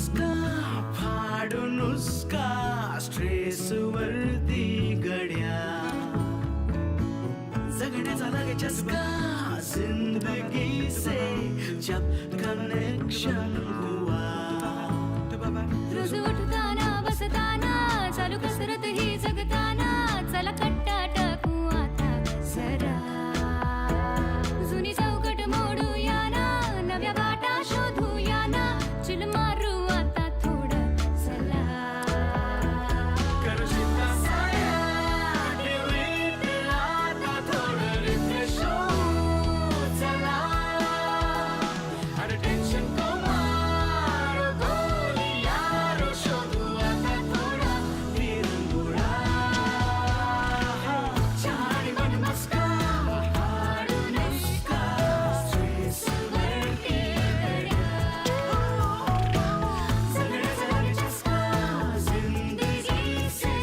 मस्का फाडून नुसका स्ट्रेस वरती गड्या जगण्याचा लागे चस्का जिंदगी से जब कनेक्शन हुआ रोज उठताना बसताना चालू कसरत ही जगताना चला कट्टा टाकू आता सरा जुनी चौकट मोडूया ना नव्या वाटा शोधूया ना चिल मारू आता थोडं चला करू शिंदा साया डिलीट आता थोडं रिफ्रेश चला अरे टेन्शन को मारो गोली यारो शोधू आता थोडा विरंगुळा छाडी मन मस्का हाडू नुसका स्ट्रेस वरती गड्या सगळ्याचा लागे चस्का जिंदगी से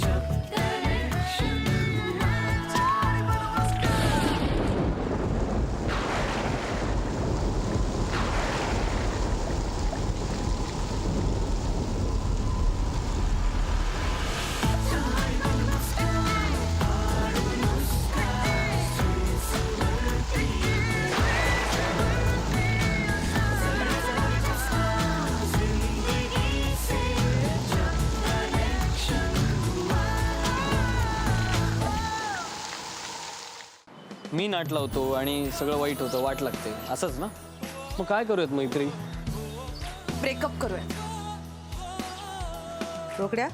जब कनेक्शन हुआ छाडी मन मस्का मी नाट लावतो आणि सगळं वाईट होतं, वाट लागते, असंच ना? मग काय करूयात मैत्री? ब्रेकअप करूया. रोकड्या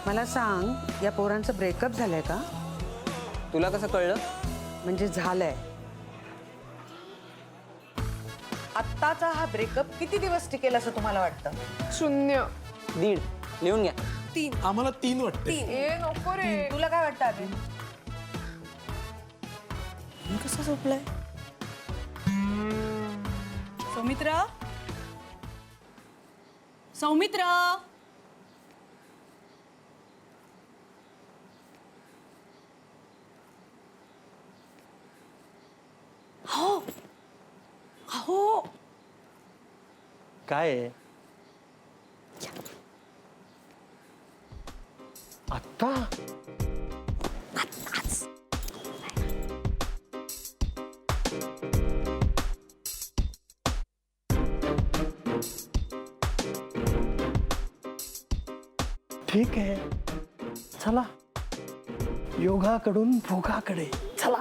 मला सांग, या पोरांचं ब्रेकअप झालंय का? तुला कसं कळलं? म्हणजे झालंय. आत्ताचा हा ब्रेकअप किती दिवस टिकेल असं तुम्हाला वाटतं? 0 1.5 लिहून घ्या. 3 आम्हाला 3 वाटते. ए नको रे. तुला काय वाटतं अभि? कसं झोपलंय? सौमित्रा सौमित्रा हो हो काय आहे? आत्ता ठीक आहे, चला योगाकडून भोगाकडे चला.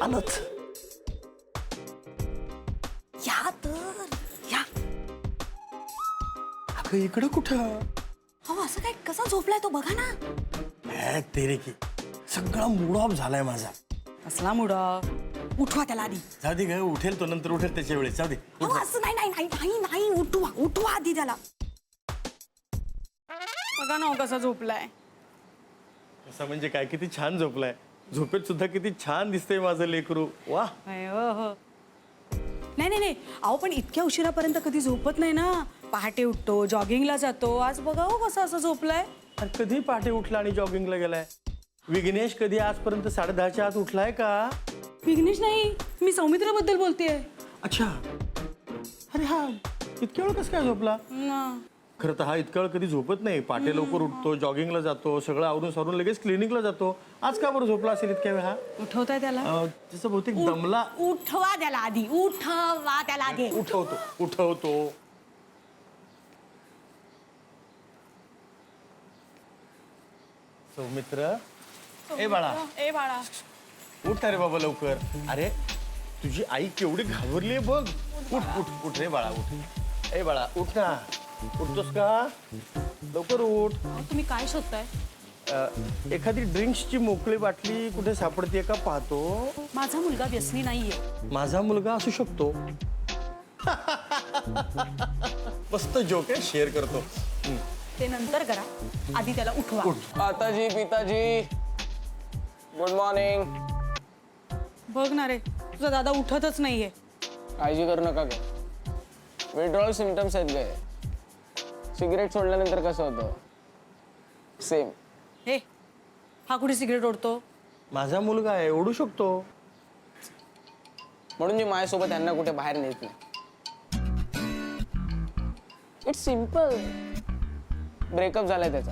आलोच. या तर या. अगं इकडं कुठं? हो असं काय कसा झोपलाय तो बघा ना. हे तेरे की सगळा मूड ऑफ झालाय माझा. असला मुडा उठवा त्याला आधी. जाऊ दे ग, उठेल तो नंतर उठेल त्याच्या वेळेस. जाऊ दे. हो असं नाही नाही नाही नाही नाही उठवा उठवा आधी त्याला. बघा ना कसा झोपलाय. असं म्हणजे काय, किती छान झोपलाय. झोपेत सुद्धा किती छान दिसतंय माझं लेकरू. वा. हो नाही नाही नाही अहो पण इतक्या उशिरापर्यंत कधी झोपत नाही ना. पहाटे उठतो, जॉगिंगला जातो. आज बघा हो कसा असं झोपलाय. अरे कधी पहाटे उठला आणि जॉगिंगला गेलाय? विघ्नेश कधी आजपर्यंत 10:30च्या आत उठलाय का? विघ्नेश नाही, मी सौमित्राबद्दल बोलतेय. अच्छा. अरे हा इतक्या वेळ कसं काय झोपला? ना. खरं तर हा इतका वेळ कधी झोपत नाही. पहाटे लवकर उठतो, जॉगिंगला जातो, सगळं आवरून सारून लगेच क्लिनिकला जातो. आज का बरं झोपला असेल इतक्या वेळ हा? उठवताय त्याला. त्याचं बहुतेक दमला. उठवा त्याला आधी. उठवा त्याला आधी. उठवतो. सौमित्र, ए बाळा ए बाळा उठ रे बाबा लवकर. अरे तुझी आई केवढी घाबरली बघ. उठ उठ उठ रे बाळा उठ. ए बाळा उठ ना. उठतोस का? लवकर उठ. तुम्ही काय शोधताय? एखादी ड्रिंक्सची मोकळी बाटली कुठे सापडते का पाहतो. माझा मुलगा व्यसनी नाहीये. माझा मुलगा असू शकतो. मस्त जोक आहे, शेअर करतो. ते नंतर करा, आधी त्याला उठवा. माताजी पिताजी गुड मॉर्निंग. बघ ना रे, तुझा दादा उठतच नाहीये. काळजी करू नका ग. विड्रॉल सिम्पटम्स आहेत गे. सिगरेट सोडल्यानंतर कसं होतं सेम. हे हा कुठे सिगरेट ओढतो? माझा मुलगा आहे, ओढू शकतो. म्हणून मी माझ्यासोबत यांना कुठे बाहेर नेत नाही. It's simple. ब्रेकअप झालाय त्याचा.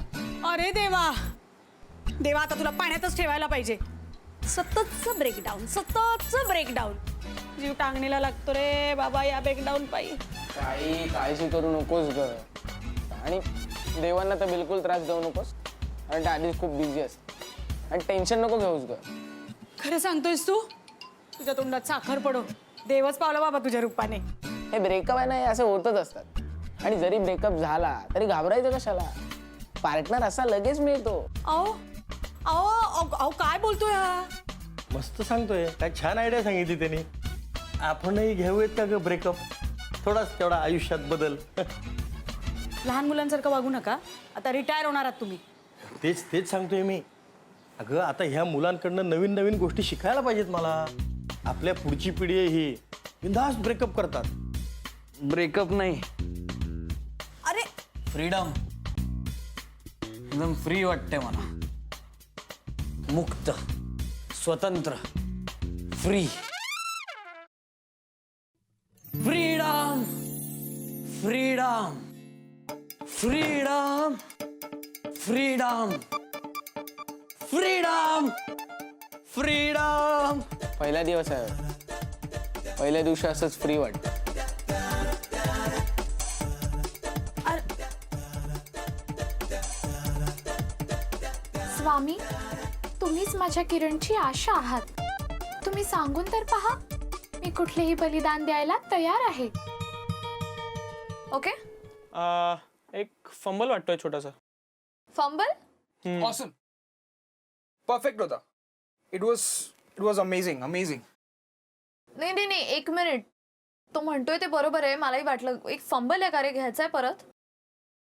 अरे देवा देवा, आता तुला पाण्यातच ठेवायला पाहिजे. सततचं ब्रेकडाऊन. जीव टांगणीला लागतो रे बाबा या ब्रेकडाऊन पायी. काही काळजी करू नकोस ग. आणि देवांना तर बिलकुल त्रास देऊ नकोस, कारण ते आधीच खूप बिझी असते. आणि टेन्शन नको घेऊस ग. खरं सांगतोयस तू? तुझ्या तोंडात साखर पडो. देवच पावला बाबा तुझ्या रूपाने. हे ब्रेकअप आहे ना, हे असं होतच असतात. आणि जरी ब्रेकअप झाला तरी घाबरायचं कशाला? पार्टनर असा लगेच मिळतो. अहो अहो अहो अहो, काय बोलतोय हा? मस्त सांगतोय. काय छान आयडिया सांगितली त्यांनी. आपणही घेऊयात का ग ब्रेकअप? थोडाच तेवढा आयुष्यात बदल. लहान मुलांसारखं वागू नका. आता रिटायर होणार आहात तुम्ही. तेच सांगतोय मी. अगं आता ह्या मुलांकडनं नवीन नवीन गोष्टी शिकायला पाहिजेत मला. आपल्या पुढची पिढी आहे ही, बिनधास्त ब्रेकअप करतात. ब्रेकअप नाही, अरे फ्रीडम. एकदम फ्री वाटते मला. मुक्त, स्वतंत्र, free. Freedom, freedom, freedom, freedom, freedom, freedom. पहिला दिवस आहे. पहिल्या दिवशी असंच फ्री वाटतं. स्वामी, तुम्हीच माझ्या किरणची आशा आहात. तुम्ही सांगून तर पहा, मी कुठलेही बलिदान द्यायला तयार आहे. ओके. एक फंबल वाटतोय छोटासा. फंबल. ऑसम. परफेक्ट होता. It was amazing. नाही, एक मिनिट. तो म्हणतोय ते बरोबर आहे. मलाही वाटलं एक फंबल आहे का रे, घ्यायचंय परत.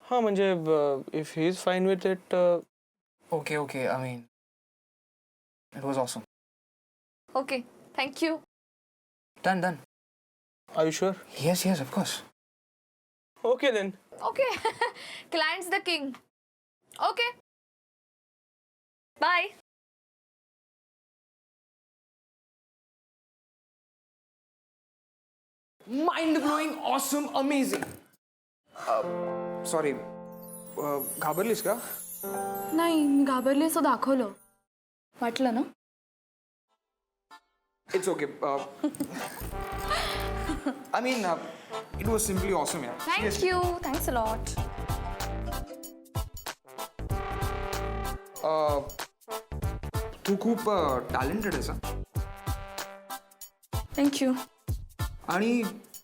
हां म्हणजे if he is fine with it. Okay. I mean, it was awesome. Okay, thank you. Done. Are you sure? Yes, of course. Okay then. Okay. Clients the king. Okay, bye. Mind-blowing, awesome, amazing. Sorry. घाबरलीस का? नाही, मी घाबरली असं दाखवलं. वाटलं ना? It's okay. I mean, it was simply awesome, yeah. Thank you. Thanks a lot. तू खूप टॅलेंटेड आहेस. थँक्यू. आणि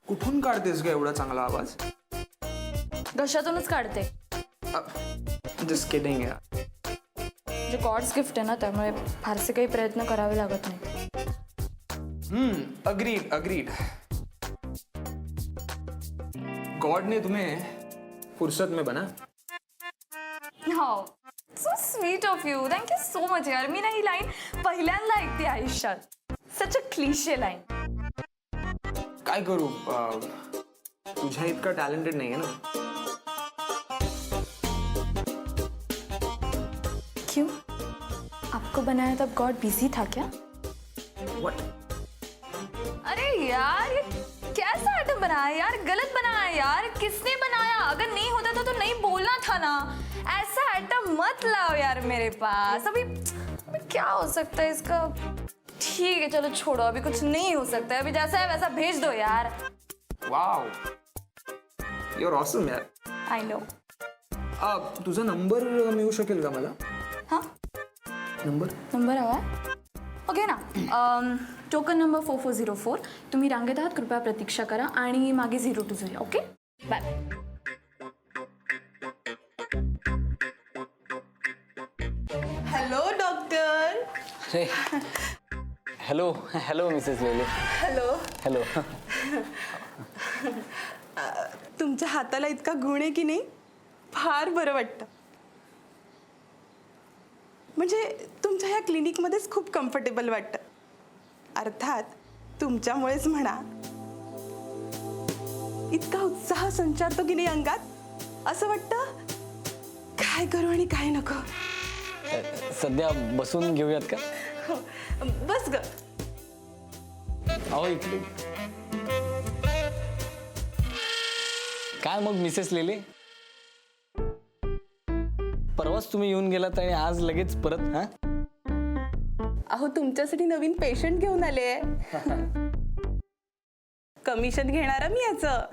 कुठून काढतेस ग एवढा चांगला आवाज? घशातूनच काढते. जस्ट किडिंग यार. म्हणजे गॉड्स गिफ्ट आहे ना, त्यामुळे फारसे काही प्रयत्न करावे लागत नाही. अग्रीड. गॉड ने तुम्हें फुर्सत में बना. हो, so sweet of you. Thank you so much यार. मी ना ही लाईन पहिल्यांदा ऐकते आयुष्यात. सच अ क्लिशे लाईन. काय करू, तुझ्या इतका टॅलेंटेड नाही आहे ना. क्यों? आपको बनाया तब गॉड बिजी था क्या? What? अरे यार, ये कैसा आइटम बनाया यार? गलत बनाया यार. किसने बनाया? अगर नहीं होता तो नहीं बोलना था ना. ऐसा आइटम मत लाओ यार मेरे पास. अभी क्या हो सकता है इसका? ठीक है, चलो छोड़ो. अभी कुछ नहीं हो सकता है. अभी जैसा है वैसा भेज दो यार. वाव, युअर ऑसम यार. I know. तुझा नंबर मिळू शकेल का मला? हाँ, नंबर हवा आहे? ओके ना. Token number 4404. तुम्ही रांगेत आहात, कृपया प्रतीक्षा करा. आणि मागे 020. Okay, bye. Hello doctor. Hello Mrs Lele. Hello. तुमच्या हाताला इतका गुण आहे की नाही, फार बरं वाटतं. म्हणजे तुमच्या ह्या क्लिनिकमध्येच खूप कम्फर्टेबल वाटतं. अर्थात तुमच्यामुळेच म्हणा. इतका उत्साह संचारतो की नाही अंगात, असं वाटतं काय करू आणि काय नको. सध्या बसून घेऊयात का? बस ग. अहो इकडे. काय मग मिसेस लेले, परवाच तुम्ही येऊन गेलात आणि आज लगेच परत? हा, अहो तुमच्यासाठी नवीन पेशंट घेऊन आले. कमिशन घेणार मी याचं.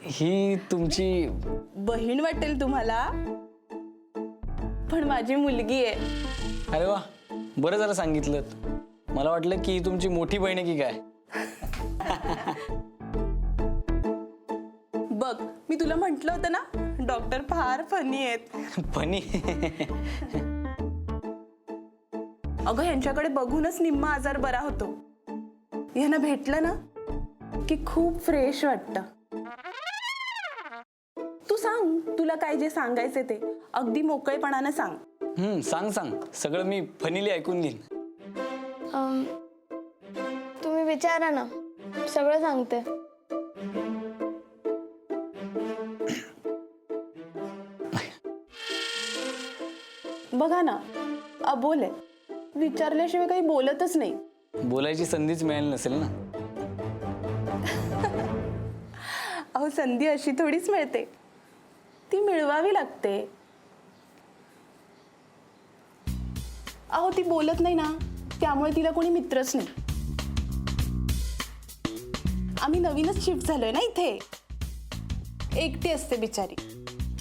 ही तुमची बहीण वाटेल तुम्हाला, पण माझी मुलगी आहे. अरे वा, बरं झालं सांगितलं. मला वाटलं की ही तुमची मोठी बहीण आहे की काय. बघ, मी तुला म्हंटल होतं ना, डॉक्टर फार फनी आहेत. फनी? अगं यांच्याकडे बघूनच निम्मा आजार बरा होतो. यांना भेटलं ना की खूप फ्रेश वाटतं. तू सांग, तुला काय जे सांगायचे ते अगदी मोकळेपणानं सांग. सांग सांग, सगळं मी फनीली ऐकून घेईन. तुम्ही विचारा ना, सगळं सांगते. बघा ना, अबोल आहे, विचारल्याशिवाय काही बोलतच नाही. बोलायची संधीच मिळाली नसेल ना. अहो संधी अशी थोडीच मिळते, ती मिळवावी लागते. अहो ती बोलत नाही ना, त्यामुळे तिला कोणी मित्रच नाही. आम्ही नवीनच शिफ्ट झालोय ना इथे. एकटी असते बिचारी,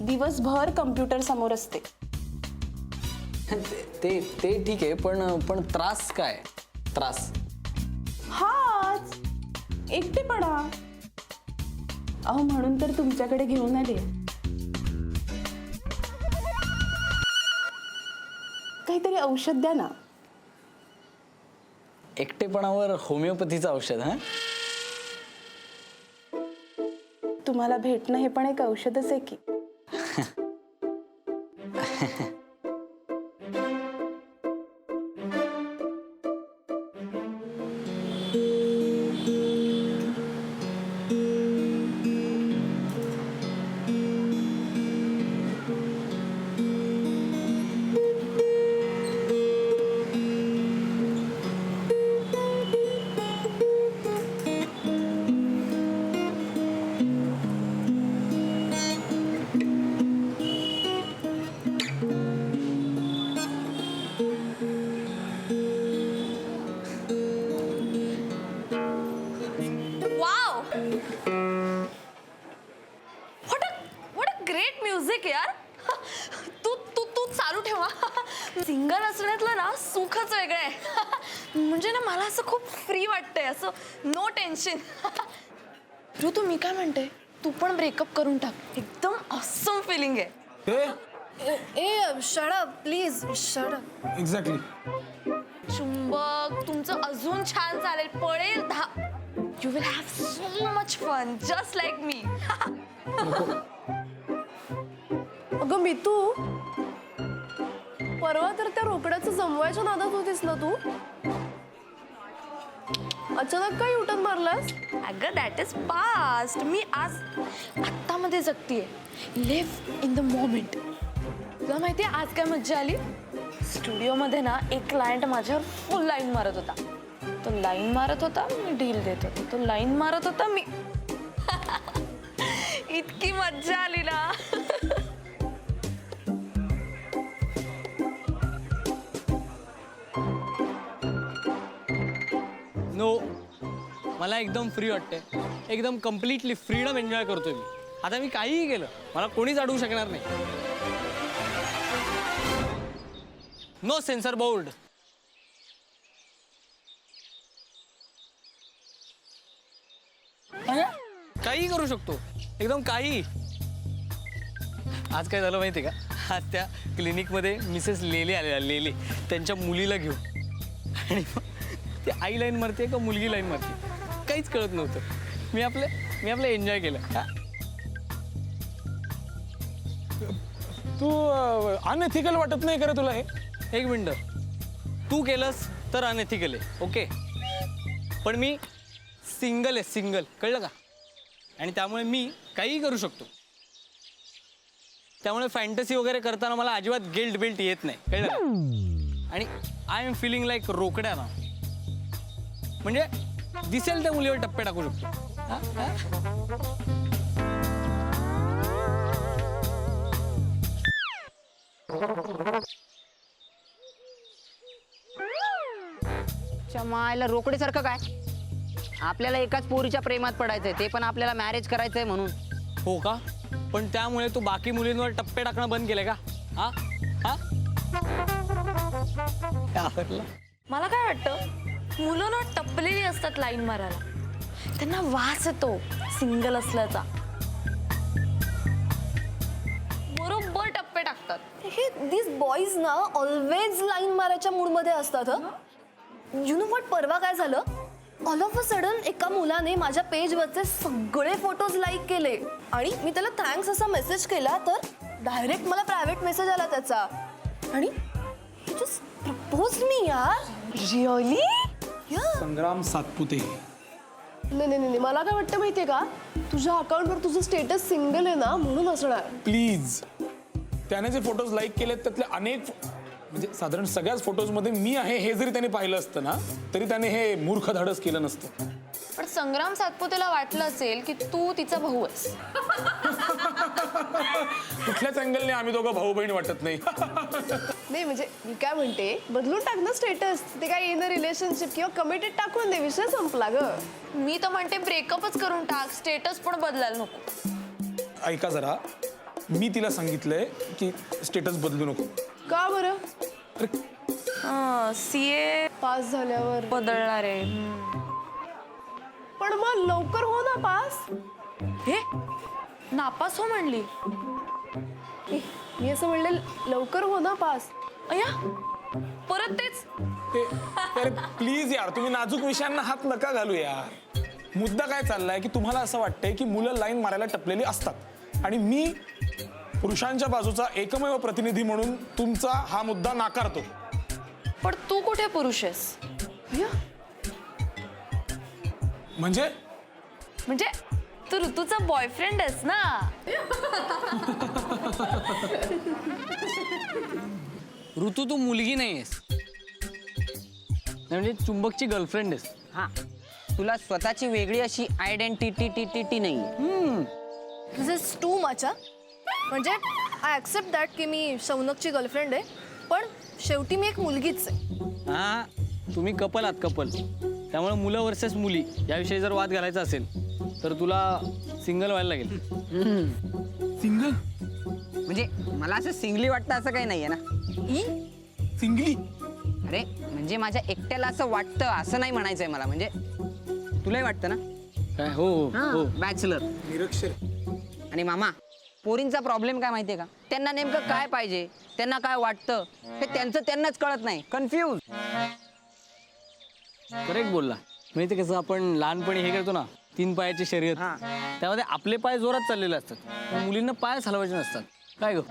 दिवसभर कम्प्युटर समोर असते. ते ठीक आहे, पण त्रास काय? त्रास हाच एकटेपणा. अहो म्हणून तर तुमच्याकडे घेऊन आले. काहीतरी औषध द्या ना. एकटेपणावर होमिओपॅथीचं औषध? हा, तुम्हाला भेटणं हे पण एक औषधच आहे की. Wow, what a great music यार. तू तू तू चालू ठेवा. सिंगल असण्यातलं ना सुखच वेगळं आहे. म्हणजे ना मला असं खूप फ्री वाटतंय, असं नो टेन्शन. तू मी काय म्हणते, तू पण ब्रेकअप करून टाक. एकदम ऑसम फिलिंग आहे. ए shut up please, shut up. Exactly. चुंबक तुमचं अजून छान चालेल, पळेल. You will have so much fun just like me. अगं मी तू परवा तर त्या रोकड्याचं जमवायच्या नादात होतीस ना तू. अचानक काय उठत मारलास? अगं दॅट इज पास्ट. मी आज आत्तामध्ये जगतीये. Live in the moment. तुला माहितीये आज काय मज्जा आली? स्टुडिओमध्ये ना एक क्लायंट माझ्यावर फुल लाईन मारत होता. तो लाईन मारत होता, मी डील देत होते. तो लाईन मारत होता, मी इतकी मज्जा आली ना. नो, मला एकदम फ्री वाटते. एकदम कम्प्लिटली फ्रीडम एन्जॉय करतोय मी. आता मी काहीही केलं, मला कोणीच अडवू शकणार नाही. No censor board. काही करू शकतो, एकदम काही. आज काय झालं माहिती का, आज त्या क्लिनिकमध्ये मिसेस लेले आलेल्या, लेले त्यांच्या मुलीला घेऊन. आणि ते आई लाईन मारते का मुलगी लाईन मारते काहीच कळत नव्हतं. मी आपलं एन्जॉय केलं. तू अनएथिकल वाटत नाही का रे तुला हे? एक मिनटं, तू केलंस तर अनएथिकल आहे, ओके. पण मी सिंगल आहे, सिंगल, कळलं का? आणि त्यामुळे मी काहीही करू शकतो. त्यामुळे फॅन्टसी वगैरे करताना मला अजिबात गिल्ट बिल्ट येत नाही, कळलं का? आणि आय एम फिलिंग लाईक रोकड्या ना. म्हणजे दिसेल त्या मुलीवर टप्पे टाकू शकतो. मायला रोकडेसारखं काय आपल्याला एकाच पोरीच्या प्रेमात पडायचंय ते पण आपल्याला मॅरेज करायचंय म्हणून. हो का? पण त्यामुळे तू बाकी मुलींवर टप्पे टाकणं बंद केलंय का? हा हा काय आवडलं? मला काय वाटतं, मुलं ना टपलेली असतात लाईन मारायला, त्यांना वास येतो सिंगल असल्याचा, बरोबर टप्पे टाकतात. हे दिस बॉईज ना ऑलवेज लाईन मारायच्या मूडमध्ये असतात. यु नो व्हॉट, परवा काय झालं, ऑल ऑफ अ सडन एका मुलाने माझ्या पेजवरचे सगळे फोटोज लाईक केले आणि मी त्याला थँक्स असा मेसेज केला तर डायरेक्ट मला प्रायव्हेट मेसेज आला त्याचा आणि ही जस्ट प्रपोज मी यार. रिअली? संग्राम सातपुते. नाही नाही नाही, मला काय वाटतं माहितीये का, तुझ्या अकाउंटवर तुझं स्टेटस सिंगल आहे ना म्हणून असणार. प्लीज, त्याने जे फोटोज लाईक केलेत त्यातले अनेक म्हणजे साधारण सगळ्याच फोटोजमध्ये मी आहे हे जरी त्याने पाहिलं असतं ना तरी त्याने हे मूर्ख धाडस केलं नसतं. पण संग्राम सातपुतेला वाटलं असेल की तू तिचा भाऊ आहेस. कुठल्याच अँगलने आम्ही दोघं भाऊ बहीण वाटत नाही. नाही म्हणजे मी काय म्हणते, बदलून टाक ना स्टेटस, ते काय इन रिलेशनशिप किंवा कमिटेड टाकून दे, विषय संपला ग. मी तर म्हणते ब्रेकअपच करून टाक, स्टेटस पण बदलायला नको. ऐका जरा, मी तिला सांगितलंय की स्टेटस बदलू नको. का बरं? CA पास झाल्यावर बदलणार आहे. पण मग लवकर हो ना पास. हे नापास हो म्हणली. मी असं म्हणले लवकर हो ना पास. अय्या परत तेच. अरे प्लीज यार, तुम्ही नाजूक विषयांना हात नका घालू यार. मुद्दा काय चाललाय की तुम्हाला असं वाटतंय की मुलं लाईन मारायला टपलेली असतात आणि मी पुरुषांच्या बाजूचा एकमेव प्रतिनिधी म्हणून तुमचा हा मुद्दा नाकारतो. पण तू कुठे पुरुष आहेस? म्हणजे तू ऋतूचा बॉयफ्रेंड आहेस ना. ऋतू तू मुलगी नाहीयेस, म्हणजे चुंबकची गर्लफ्रेंड आहेस. हा, तुला स्वतःची वेगळी अशी आयडेंटिटी नाही. दिस इज टू मच. म्हणजे आय ॲक्सेप्ट दॅट की मी शौनकची गर्लफ्रेंड आहे, पण शेवटी मी एक मुलगीच आहे. हा, तुम्ही कपल आहात, कपल. त्यामुळे मुलं वर्सेस मुली याविषयी जर वाद घालायचा असेल तर तुला सिंगल व्हायला लागेल. सिंगल म्हणजे मला असं सिंगली वाटतं असं काही नाहीये ना. सिंगली? अरे म्हणजे माझ्या एकट्याला असं वाटतं असं नाही म्हणायचंय मला. म्हणजे तुलाही वाटतं ना? काय? हो हो. बॅचलर. निरक्षर. आणि मामा, पोरींचा प्रॉब्लेम काय माहितीये का, त्यांना नेमकं काय पाहिजे, त्यांना काय वाटतं हे त्यांचं त्यांनाच कळत नाही. कन्फ्यूज. करेक्ट बोलला. माहिती कसं आपण लहानपणी हे करतो ना 3 पायाची शर्यत, त्यामध्ये आपले पाय जोरात चाललेले असतात, पण मुलींना पायच हलवायचे नसतात. काय ग?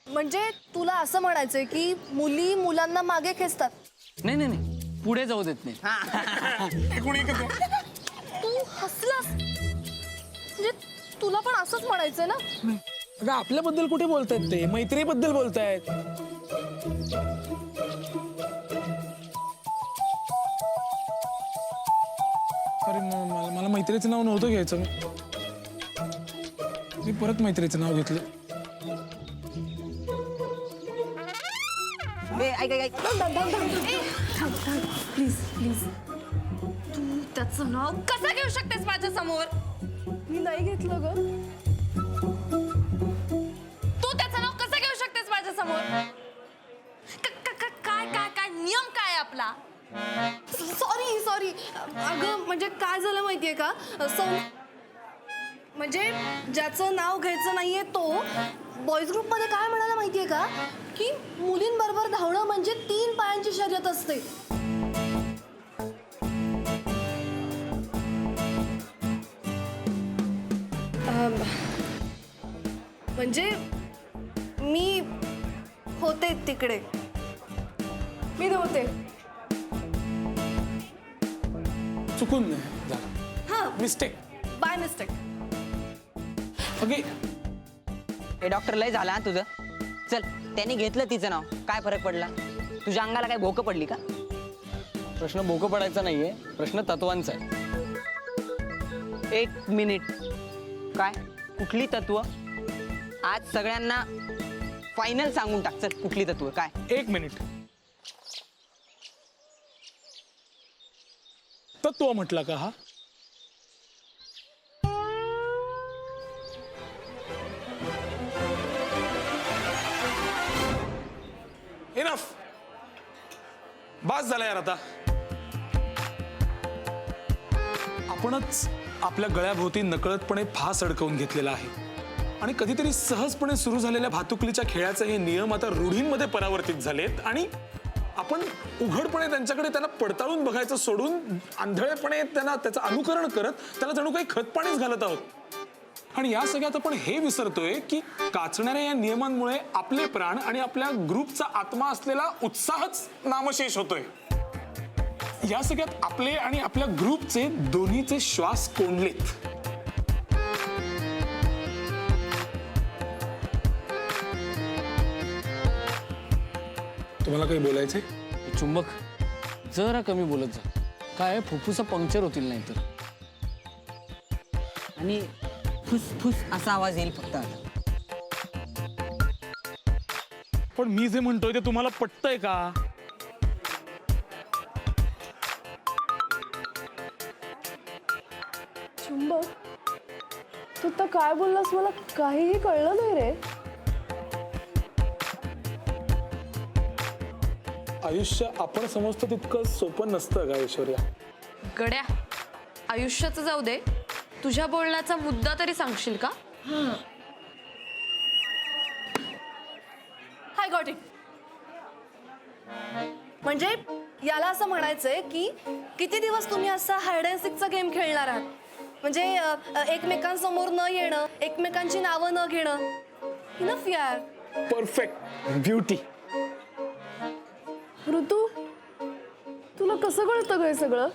म्हणजे तुला असं म्हणायचंय की मुली मुलांना मागे खेचतात? नाही नाही नाही, पुढे जाऊ देत नाही. तू हसलास म्हणजे तुला पण असंच म्हणायचंय ना? अगं आपल्याबद्दल कुठे बोलतायत ते, मैत्रीबद्दल बोलतायत. अरे मला मैत्रीचं नाव नव्हतं घ्यायचं, मी परत मैत्रीचं नाव घेतलं. Please please. तू त्याचं नाव कसं घेऊ शकतेस माझ्या समोर? मी नाही घेतलं ग. तू त्याचं नाव कसं घेऊ शकतेस माझ्या समोर? काय काय काय नियम काय आपला? Sorry sorry. अगं म्हणजे काय झालं माहितीये का, म्हणजे ज्याचं नाव घ्यायचं नाहीये तो बॉईज ग्रुपमध्ये काय म्हणाला माहितीये का, की मुलींबरोबर धावणं म्हणजे 3 पायांची शर्यत असते. म्हणजे मी होते तिकडे, मी नव्हते. चुकून झालं, हां, मिस्टेक, बाय मिस्टेक. ओके. हे डॉक्टर लय झाला तुझं. चल, त्यांनी घेतलं तिचं नाव, काय फरक पडला? तुझ्या अंगाला काय भोकं पडली का? प्रश्न भोकं पडायचा नाहीये, प्रश्न तत्वांचा आहे. एक मिनिट. काय कुठली तत्व? आज सगळ्यांना फायनल सांगून टाक. चल कुठली तत्व काय? 1 मिनिट. तत्व म्हटला का हा? इनफ. बास झाला यार आता. आपणच आपल्या गळ्याभोवती नकळतपणे फास अडकवून घेतलेला आहे आणि कधीतरी सहजपणे सुरू झालेल्या भातुकलीच्या खेळाचे हे नियम आता रूढींमध्ये परावर्तित झालेत आणि आपण उघडपणे त्यांना पडताळून बघायचं सोडून आंधळेपणे त्याचं अनुकरण करत त्याला जणू काही खतपाणीच घालत आहोत. आणि या सगळ्यात आपण हे विसरतोय की काचणाऱ्या या नियमांमुळे आपले प्राण आणि आपल्या ग्रुपचा आत्मा असलेला उत्साहच नामशेष होतोय. या सगळ्यात आपले आणि आपल्या ग्रुपचे दोन्हीचे श्वास कोंडलेत. तुम्हाला काही बोलायचंय? चुंबक जरा कमी बोलत जा. काय फुफ्फुस पंक्चर होतील नाही तर. आणि फुसफुस असा आवाज येईल फक्त आता. पण मी जे म्हणतोय ते तुम्हाला पटतंय का? चुंबक, तू तर काय बोललास मला काहीही कळलं नाही रे. आयुष्य आपण समजतो तितकं सोपं नसतं का ऐश्वर्या? गड्या, आयुष्याचं जाऊ दे, तुझ्या बोलण्याचा मुद्दा तरी सांगशील का? हाय गॉट इट. म्हणजे याला असं म्हणायचंय की किती दिवस तुम्ही असा हायड अँड सीकचा गेम खेळणार आहात? म्हणजे एकमेकांसमोर न येणं, एकमेकांची नावं न घेणं. इनफ यार. परफेक्ट. ब्युटी. ऋतू, तुला कसं कळतं ग सगळं?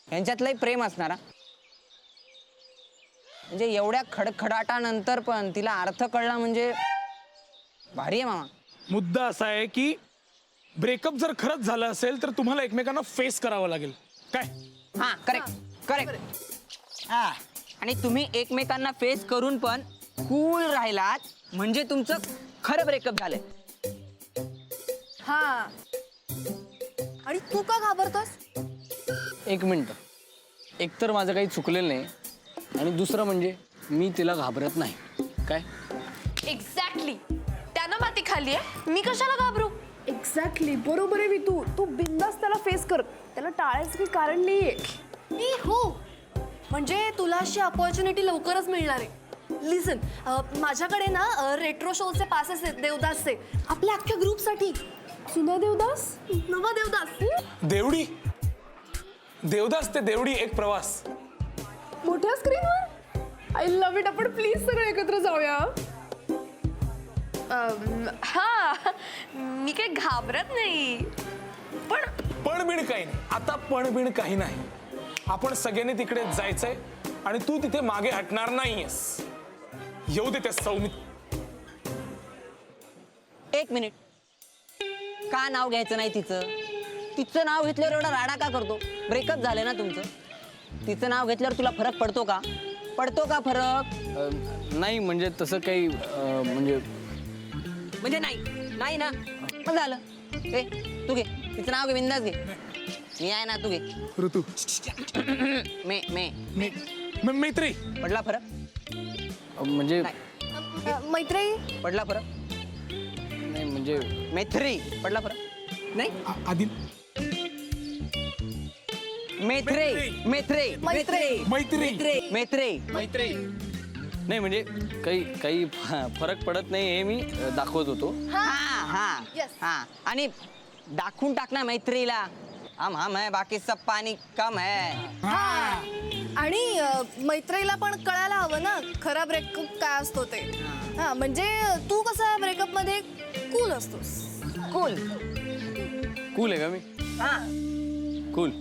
यांच्यातलंही प्रेम असणारा. म्हणजे एवढ्या खडखडाटानंतर पण तिला अर्थ कळला म्हणजे भारी आहे मामा. मुद्दा असा आहे की ब्रेकअप जर खरंच झालं असेल तर तुम्हाला एकमेकांना फेस करावं लागेल. काय? हा, करेक्ट करेक्ट. हा, आणि तुम्ही एकमेकांना फेस करून पण कूल राहिलात म्हणजे तुमचं खरं ब्रेकअप झालंय. हा, आणि तू का घाबरतोस? 1 मिनिट. एकतर माझं काही चुकलेलं नाही आणि दुसरं म्हणजे मी तिला घाबरत नाही. काय? एक्झॅक्टली. त्यानं माती खाल्ली आहे, मी कशाला घाबरू? एक्झॅक्टली बरोबर आहे तू. तू बिंदास त्याला फेस कर. त्याला टाळायचं काही कारण नाहीये. हो, म्हणजे तुला अशी अपॉर्च्युनिटी लवकरच मिळणार आहे. लिसन, माझ्याकडे ना रेट्रो शोचे पासेस आहेत देवदासचे, आपल्या अख्ख्या ग्रुपसाठी. जुना देवदास, नवा देवदास. देवडी. देवदास ते देवडी एक प्रवास. मोठ्या स्क्रीनवर. I love it. आपण प्लीज सगळे एकत्र जाऊया. हा, मी काही घाबरत नाही. पण बिण काही नाही. आता पण बिण काही नाही. आपण सगळ्यांनी तिकडे जायचंय आणि तू तिथे मागे हटणार नाहीयेस. येऊ दे त्या सौमित. 1 मिनिट. का नाव घ्यायचं नाही तिचं? तिचं नाव घेतल्यावर एवढा राडा का करतो? ब्रेकअप झालं ना तुमचं. तिचं नाव घेतल्यावर तुला फरक पडतो का? पडतो का फरक? नाही म्हणजे तसं काही म्हणजे नाही ना. मग झालं. तू घे तिचं नाव घे, बिंदास घे. मी आहे ना, तू घे. ऋतू. मैत्री. पडला फरक? म्हणजे मैत्री. पडला फरक? नाही म्हणजे मैत्री. पडला फरक? नाही. आधी मैत्री. मैत्री. मैत्री. मैत्री. मैत्री. मैत्री. नाही म्हणजे काही फरक पडत नाही हे मी दाखवत होतो. हा हा हा. आणि दाखवून टाक ना मैत्रीला. हम है, बाकी सब पाणी कम है. आणि मैत्रीला पण कळायला हवं ना खरा ब्रेकअप काय असतो ते. हा, म्हणजे तू कसा ब्रेकअप मध्ये कूल असतोस. कूल. कूल आहे का मी? हा, कूल.